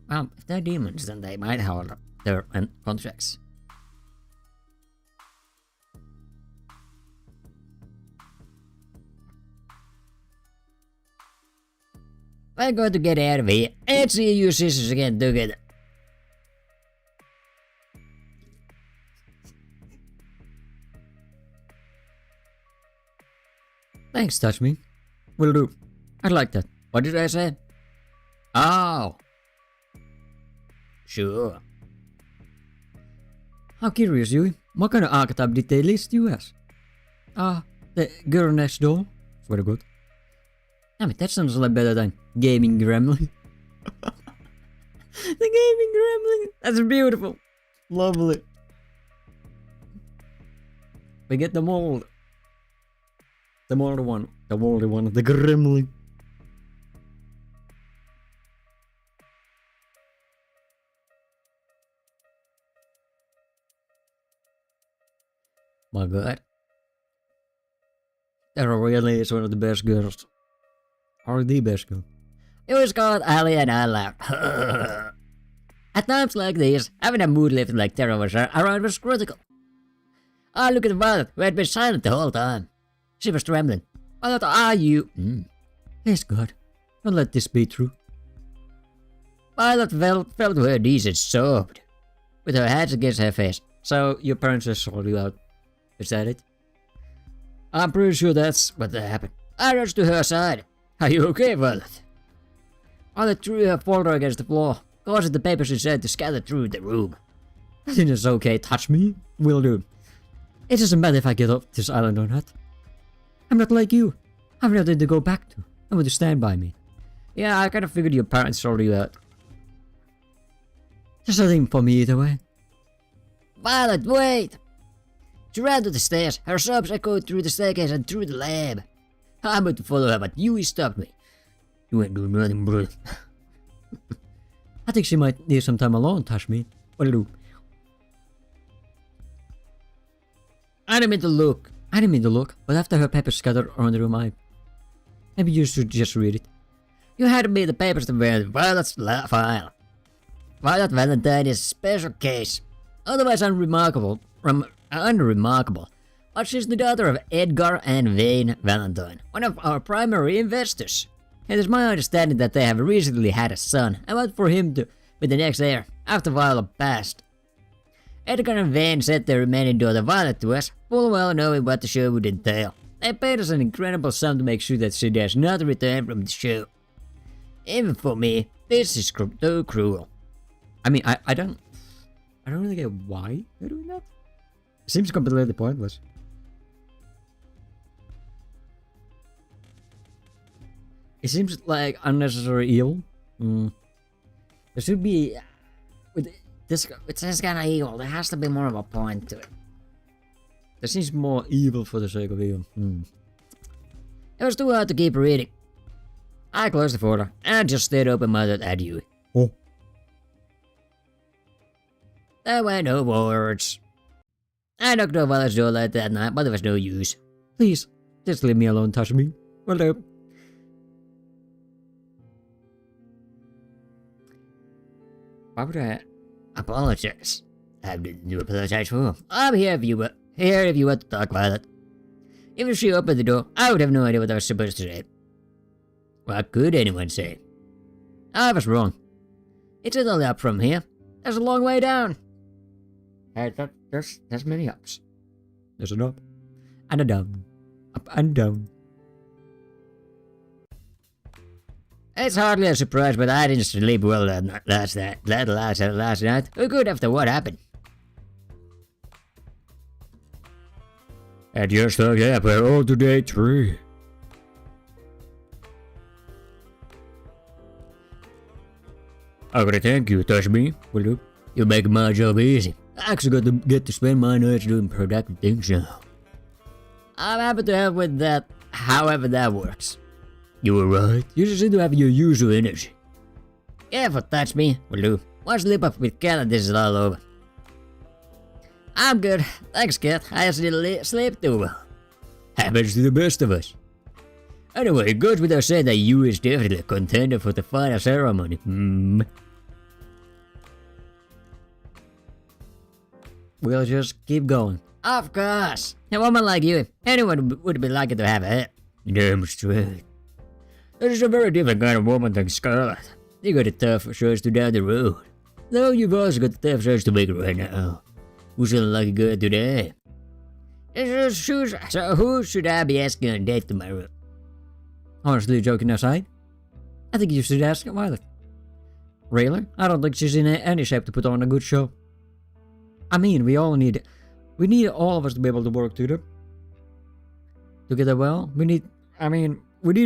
S2: Well, if they're demons, then they might hold up their contracts. We're going to get out of here and see you sisters again together.
S1: Thanks, Touch Me. Will do. I'd like that.
S2: What did I say? Oh. Sure.
S1: How curious, Yui. What kind of archetype did they list you as? The girl next door. Very good. I mean, that sounds a lot better than Gaming Gremlin. The Gaming Gremlin. That's beautiful. Lovely. We get the mold. The moldy one. The moldy one. The gremlin. My god. That really is one of the best girls. Or the best girl.
S2: It was called Ali and I laughed. At times like these, having a mood lifting like Tara was around was critical. I looked at Violet, who had been silent the whole time. She was trembling. I thought, are you...
S1: Please God, don't let this be true.
S2: Violet fell to her knees and sobbed, with her hands against her face.
S1: So, your parents just sold you out. Is that it?
S2: I'm pretty sure that's what happened. I rushed to her side. Are you okay, Violet? Violet threw her folder against the floor, causing the papers inside to scatter through the room.
S1: I think it's okay. Touch me. Will do. It doesn't matter if I get off this island or not. I'm not like you. I have nothing to go back to. I want to stand by me.
S2: Yeah, I kind of figured your parents sold you out.
S1: There's nothing for me either way.
S2: Violet, wait! She ran to the stairs. Her sobs echoed through the staircase and through the lab. I went to follow her, but Yui stopped me. You ain't doing nothing, bro.
S1: I think she might need some time alone, Touch me. What'll do?
S2: I didn't mean to look,
S1: but after her papers scattered around the room, maybe you should just read it.
S2: You had to be the papers that were Violet's file. Violet Valentine is a special case. Otherwise unremarkable, but she's the daughter of Edgar and Vane Valentine, one of our primary investors. It is my understanding that they have recently had a son, and want for him to be the next heir after Violet passed. Edgar and Vane sent their remaining daughter Violet to us, full well knowing what the show would entail. They paid us an incredible sum to make sure that she does not return from the show. Even for me, this is too cruel.
S1: I mean, I don't really get why they're doing that. It seems completely pointless. It seems like unnecessary evil. There should be...
S2: It's this kind of evil. There has to be more of a point to it.
S1: There seems more evil for the sake of evil.
S2: It was too hard to keep reading. I closed the folder and I just stayed open-mouthed at you.
S1: Oh.
S2: There were no words. I knocked on Violet's door late that night, but there was no use.
S1: Please, just leave me alone, Touch me. Will do.
S2: Why would I apologize? I have nothing to apologize for. I'm here if you want to talk, Violet. If she opened the door, I would have no idea what I was supposed to say. What could anyone say? I was wrong. It's only up from here. There's a long way down.
S1: Hey, there's many ups. There's an up and a down. Up and down.
S2: It's hardly a surprise, but I didn't sleep well last night. Good after what happened.
S1: And just like that, we're all to day 3. I gotta thank you, Touch me. Will you?
S2: You make my job easy.
S1: I actually got to get to spend my nights doing productive things now.
S2: I'm happy to help with that, however that works.
S1: You were right. You just seem to have your usual energy.
S2: Careful, Touch me. Will do. One slip up with Cat and this is all over. I'm good. Thanks, Cat. I just didn't sleep too well.
S1: Happens to the best of us.
S2: Anyway, it goes without saying that you is definitely a contender for the final ceremony.
S1: We'll just keep going.
S2: Of course. A woman like you, anyone would be lucky to have her.
S1: Damn straight.
S2: This is a very different kind of woman than Scarlet. You got a tough choice to down the road. Though you've also got a tough choice to make right now. Who's gonna lucky good today? So who should I be asking on a date tomorrow?
S1: Honestly, joking aside, I think you should ask Violet. Really? I don't think she's in any shape to put on a good show. I mean, we need all of us to be able to work together well. We need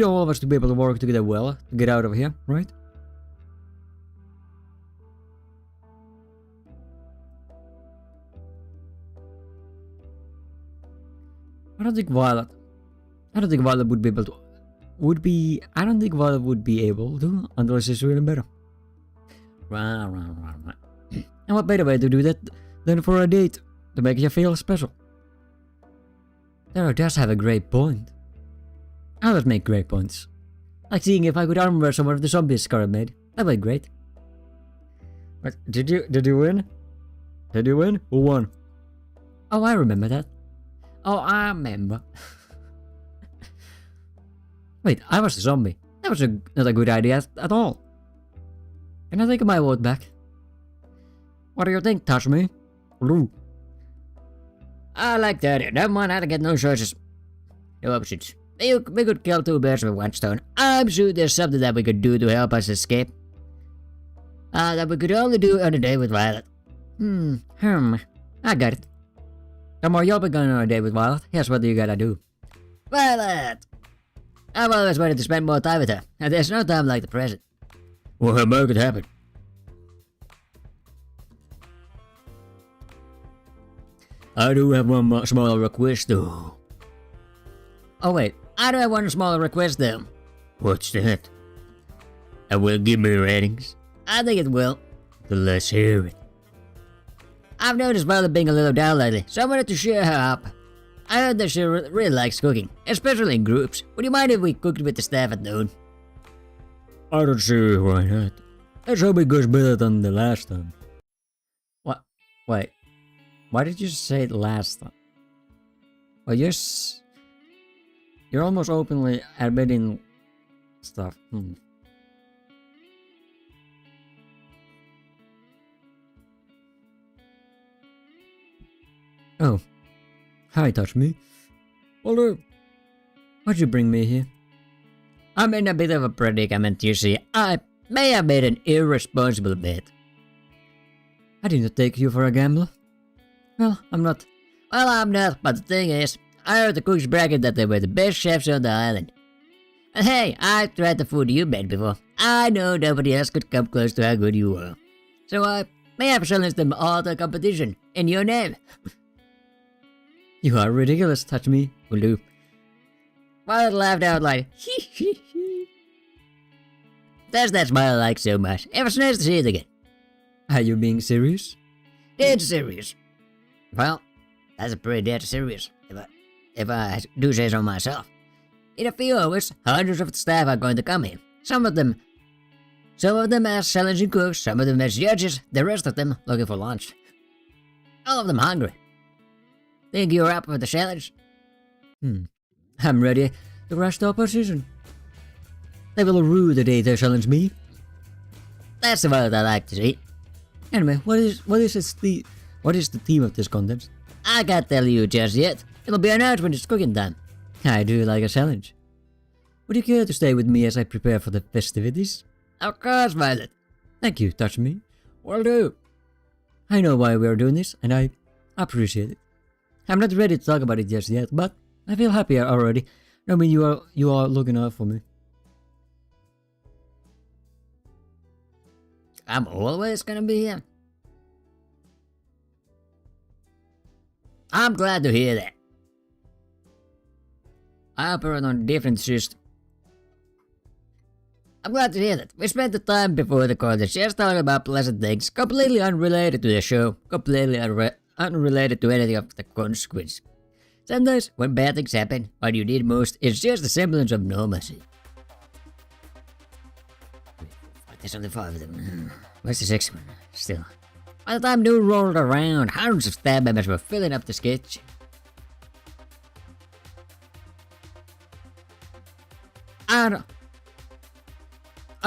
S1: all of us to be able to work together well to get out of here, right? I don't think Violet. I don't think Violet would be able to. I don't think Violet would be able to unless she's really better. Right. And what better way to do that than for a date to make you feel special? Taro does have a great point. I always make great points. Like seeing if I could arm wrestle one of the zombies Scarlet made. That'd be great. What, did you win? Did you win? Who won? Oh, I remember that. Oh, I remember. Wait, I was the zombie. That was not a good idea at all. Can I take my vote back? What do you think, Touch Me? Blue.
S2: I like the idea. That one, I get no choices. No options. We could kill 2 birds with 1 stone. I'm sure there's something that we could do to help us escape. That we could only do on a day with Violet.
S1: I got it. The more you'll be going on a date with Violet, here's what you gotta do.
S2: Violet! I've always wanted to spend more time with her, and there's no time like the present.
S1: Well, make it happen. I do have one small request though.
S2: Oh wait, I do have one small request though.
S1: What's that? And will give me ratings?
S2: I think it will.
S1: Then let's hear it.
S2: I've noticed Violet being a little down lately, so I wanted to cheer her up. I heard that she really likes cooking, especially in groups. Would you mind if we cooked with the staff at noon?
S1: I don't see why not. Let's hope it goes better than the last time. What? Wait. Why did you say it last time? Well, you're almost openly admitting stuff. Oh. Hi, Touch Me. Hello. Why'd you bring me here?
S2: I'm in a bit of a predicament, you see. I may have made an irresponsible bet.
S1: I didn't take you for a gambler. Well, I'm not.
S2: Well, I'm not, but the thing is, I heard the cooks bragging that they were the best chefs on the island. And hey, I tried the food you made before. I know nobody else could come close to how good you were. So I may have challenged them all to a competition, in your name.
S1: You are ridiculous, Touch Me. Will do.
S2: Violet laughed out like, hee hee hee. Does that smile I like so much? It was nice to see it again.
S1: Are you being serious?
S2: Dead serious. Well, that's a pretty dead serious, if I do say so myself. In a few hours, hundreds of the staff are going to come in. Some of them as challenging cooks, some of them as judges, the rest of them looking for lunch. All of them hungry. Think you're up for the challenge?
S1: I'm ready to rush the opposition. They will rue the day they challenge me.
S2: That's the word I like to see.
S1: Anyway, what is the theme of this contest?
S2: I can't tell you just yet. It'll be announced when it's cooking time.
S1: I do like a challenge. Would you care to stay with me as I prepare for the festivities?
S2: Of course, Violet.
S1: Thank you, Touch Me.
S2: Will do.
S1: I know why we are doing this, and I appreciate it. I'm not ready to talk about it just yet, but I feel happier already. I mean, you are looking out for me.
S2: I'm always gonna be here. I'm glad to hear that. I operate on a different system. I'm glad to hear that. We spent the time before the contest just talking about pleasant things, completely unrelated to the show, completely unrelated to anything of the consequence. Sometimes, when bad things happen, what you need most is just a semblance of normalcy. There's only 5 of them. Where's the 6th one? Still. By the time noon rolled around, hundreds of staff members were filling up the kitchen.
S1: I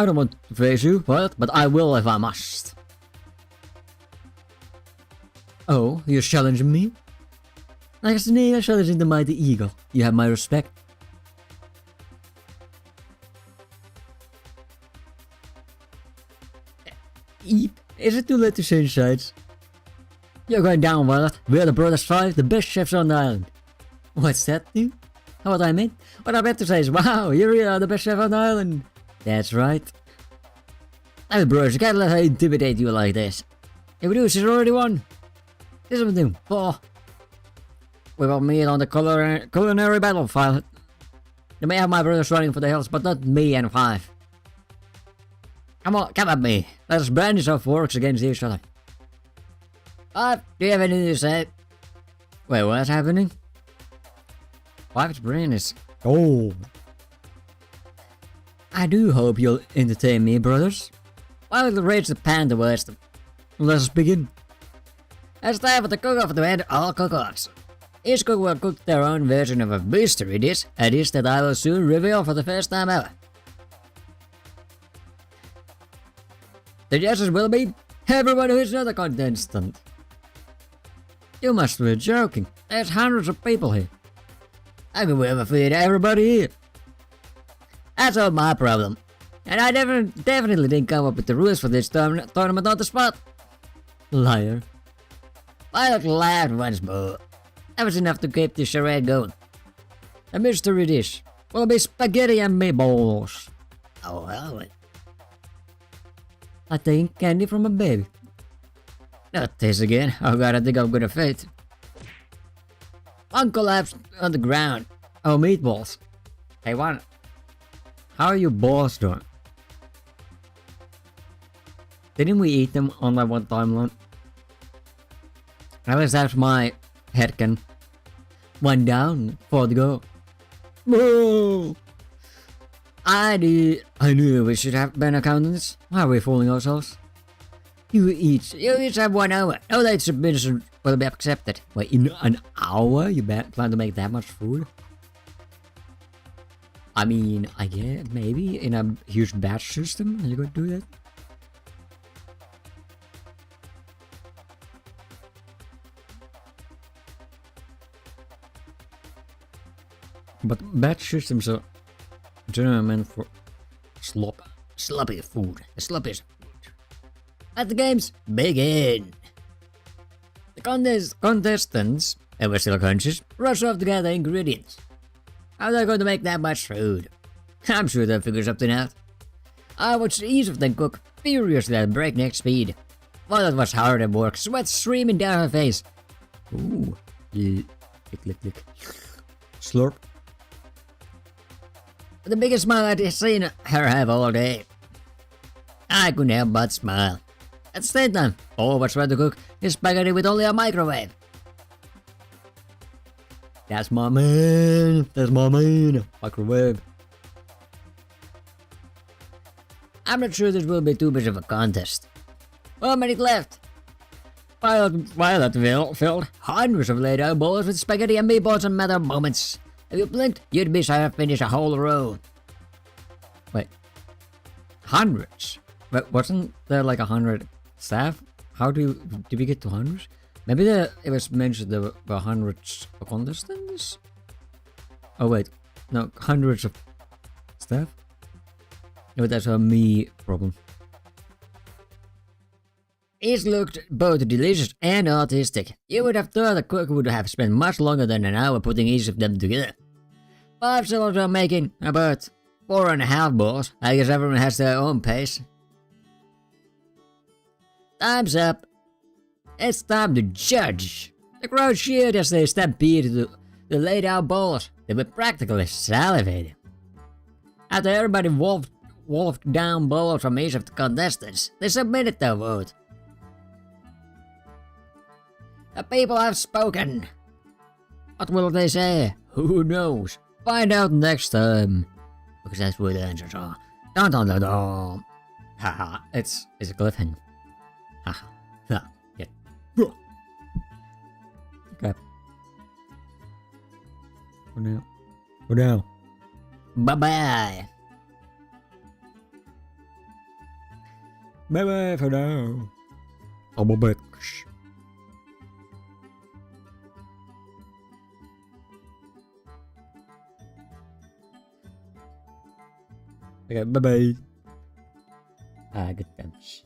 S1: don't want to face you, but I will if I must. Oh, you're challenging me? Like a snail challenging the mighty eagle. You have my respect. Eep. Is it too late to change sides? You're going down, Violet. We're the Brothers 5, the best chefs on the island. What's that, dude? What I meant? What I meant to say is, wow, you really are the best chef on the island. That's right. Hey, bros, you can't let her intimidate you like this. If we do, she's already won. This is what we do. 4. We will meet on the culinary battlefield. You may have my brothers running for the hills, but not me and 5. Come on, come at me. Let us brandish our forks against each other. 5, do you have anything to say? Wait, what's happening? 5's brain is gold. I do hope you'll entertain me, brothers. I will raise the pan towards them. Let us begin. It's time for the cook-off to end all cook-offs. Each cook will cook their own version of a mystery dish, a dish that I will soon reveal for the first time ever. The judges will be everyone who is not a contestant. You must be joking. There's hundreds of people here. How can we ever feed everybody here? That's all my problem. And I definitely didn't come up with the rules for this tournament on the spot. Liar. Violet laughed once more. That was enough to keep the charade going. The mystery dish will be spaghetti and meatballs.
S2: Oh, hell.
S1: I think candy from a baby.
S2: Not this again. Oh god, I think I'm gonna faint. One collapsed on the ground.
S1: Oh, meatballs. Hey, one. How are your balls doing? Didn't we eat them on that one timeline? At least that's my headcan. One down, 4 to go. Whoa! I knew we should have been accountants. Why are we fooling ourselves? You each have 1 hour. No late submission will be accepted. Wait, in an hour you plan to make that much food? I mean, I guess maybe in a huge batch system you could do that. But batch systems are generally meant for
S2: sloppy food. The sloppiest food. Let the games begin. The contestants, ever still conscious, rush off to gather ingredients. How are they going to make that much food? I'm sure they'll figure something out. I watched each of them cook furiously at breakneck speed. Violet was hard at work, sweat streaming down her face.
S1: Ooh. Lick, lick, lick. Slurp.
S2: The biggest smile I'd seen her have all day. I couldn't help but smile. At the same time, all was trying to cook is spaghetti with only a microwave.
S1: That's my man. That's my man. Microwave.
S2: I'm not sure this will be too much of a contest. 1 minute left. Violet filled hundreds of laid out bowls with spaghetti and meatballs in a matter of moments. If you blinked, you'd be sure to finish a whole row.
S1: Wait. Hundreds? But wasn't there like 100 staff? How did we get to hundreds? Maybe it was mentioned there were hundreds of contestants? Oh wait, no, hundreds of staff? No, that's a me problem.
S2: It looked both delicious and artistic. You would have thought the cook would have spent much longer than an hour putting each of them together. 5 sellers are making about 4.5 balls. I guess everyone has their own pace. Time's up. It's time to judge. The crowd cheered as they stampeded the laid out balls. They were practically salivating. After everybody wolfed down balls from each of the contestants, they submitted their vote. The people have spoken. What will they say? Who knows? Find out next time. Because that's where the answers are. Dun dun dun dun.
S1: Haha, it's a cliffhanger. Haha. Yeah. Okay. For now. For now.
S2: Bye bye.
S1: Bye bye for now. I'm a bitch. Okay, bye bye. Good times.